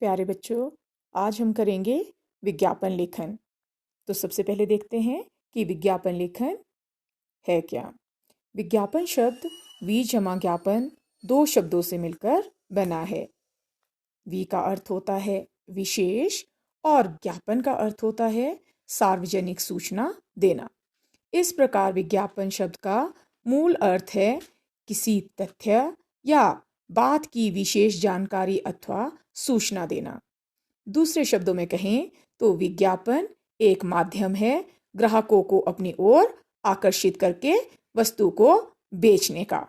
प्यारे बच्चों, आज हम करेंगे विज्ञापन लेखन। तो सबसे पहले देखते हैं कि विज्ञापन लेखन है क्या। विज्ञापन शब्द वी जमा ज्ञापन दो शब्दों से मिलकर बना है। वी का अर्थ होता है विशेष और ज्ञापन का अर्थ होता है सार्वजनिक सूचना देना। इस प्रकार विज्ञापन शब्द का मूल अर्थ है किसी तथ्य या बात की विशेष जानकारी अथवा सूचना देना। दूसरे शब्दों में कहें तो विज्ञापन एक माध्यम है ग्राहकों को अपनी ओर आकर्षित करके वस्तु को बेचने का।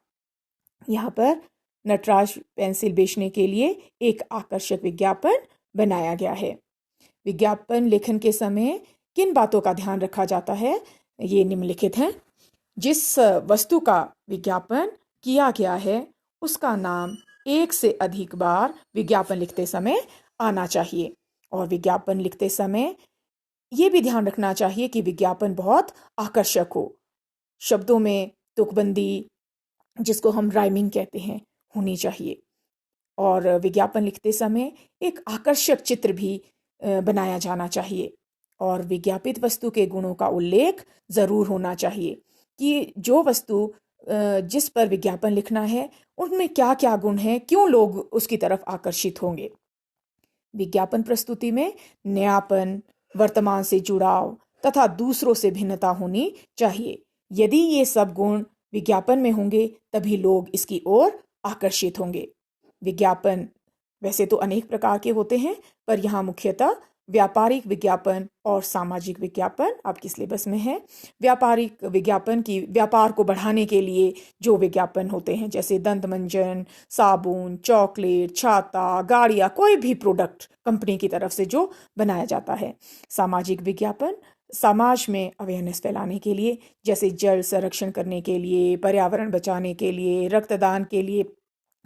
यहाँ पर नटराज पेंसिल बेचने के लिए एक आकर्षक विज्ञापन बनाया गया है। विज्ञापन लेखन के समय किन बातों का ध्यान रखा जाता है, ये निम्नलिखित हैं। जिस वस्तु का विज्ञापन किया गया है उसका नाम एक से अधिक बार विज्ञापन लिखते समय आना चाहिए। और विज्ञापन लिखते समय ये भी ध्यान रखना चाहिए कि विज्ञापन बहुत आकर्षक हो। शब्दों में तुकबंदी, जिसको हम राइमिंग कहते हैं, होनी चाहिए। और विज्ञापन लिखते समय एक आकर्षक चित्र भी बनाया जाना चाहिए। और विज्ञापित वस्तु के गुणों का उल्लेख ज़रूर होना चाहिए कि जो वस्तु जिस पर विज्ञापन लिखना है उनमें क्या क्या गुण हैं, क्यों लोग उसकी तरफ आकर्षित होंगे। विज्ञापन प्रस्तुति में नयापन, वर्तमान से जुड़ाव तथा दूसरों से भिन्नता होनी चाहिए। यदि ये सब गुण विज्ञापन में होंगे तभी लोग इसकी ओर आकर्षित होंगे। विज्ञापन वैसे तो अनेक प्रकार के होते हैं, पर यहाँ मुख्यतः व्यापारिक विज्ञापन और सामाजिक विज्ञापन आपके सिलेबस में है। व्यापारिक विज्ञापन की व्यापार को बढ़ाने के लिए जो विज्ञापन होते हैं, जैसे दंत मंजन, साबुन, चॉकलेट, छाता, गाड़ियाँ, कोई भी प्रोडक्ट कंपनी की तरफ से जो बनाया जाता है। सामाजिक विज्ञापन समाज में अवेयरनेस फैलाने के लिए, जैसे जल संरक्षण करने के लिए, पर्यावरण बचाने के लिए, रक्तदान के लिए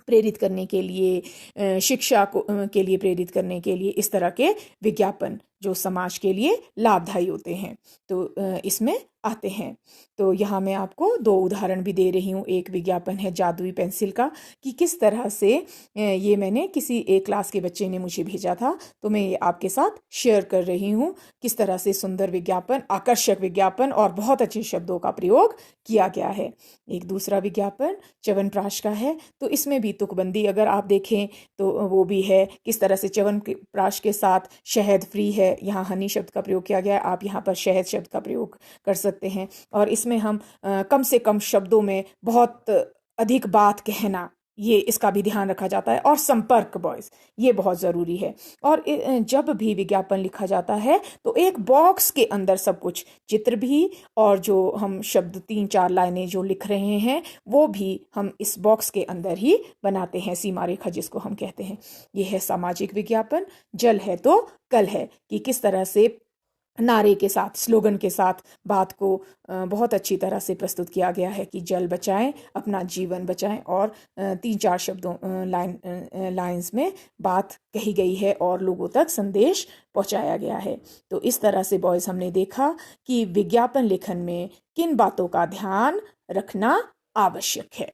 प्रेरित करने के लिए, शिक्षा को के लिए प्रेरित करने के लिए, इस तरह के विज्ञापन जो समाज के लिए लाभदायी होते हैं तो इसमें आते हैं। तो यहाँ मैं आपको दो उदाहरण भी दे रही हूँ। एक विज्ञापन है जादुई पेंसिल का, कि किस तरह से ये मैंने किसी एक क्लास के बच्चे ने मुझे भेजा था, तो मैं ये आपके साथ शेयर कर रही हूँ। किस तरह से सुंदर विज्ञापन, आकर्षक विज्ञापन और बहुत अच्छे शब्दों का प्रयोग किया गया है। एक दूसरा विज्ञापन च्यवनप्राश का है, तो इसमें भी तुकबंदी अगर आप देखें तो वो भी है किस तरह से च्यवनप्राश के साथ शहद फ्री है, यहाँ हनी शब्द का प्रयोग किया गया है, आप यहाँ पर शहद शब्द का प्रयोग कर सकते हैं। और इसमें हम कम से कम शब्दों में बहुत अधिक बात कहना, ये इसका भी ध्यान रखा जाता है। और संपर्क बॉयज, ये बहुत ज़रूरी है। और जब भी विज्ञापन लिखा जाता है तो एक बॉक्स के अंदर सब कुछ, चित्र भी और जो हम शब्द 3-4 लाइनें जो लिख रहे हैं वो भी हम इस बॉक्स के अंदर ही बनाते हैं, सीमा रेखा जिसको हम कहते हैं। ये है सामाजिक विज्ञापन। जल है तो कल है, कि किस तरह से नारे के साथ, स्लोगन के साथ बात को बहुत अच्छी तरह से प्रस्तुत किया गया है कि जल बचाएं, अपना जीवन बचाएं। और 3-4 शब्दों लाइंस में बात कही गई है और लोगों तक संदेश पहुंचाया गया है। तो इस तरह से बॉयज हमने देखा कि विज्ञापन लेखन में किन बातों का ध्यान रखना आवश्यक है।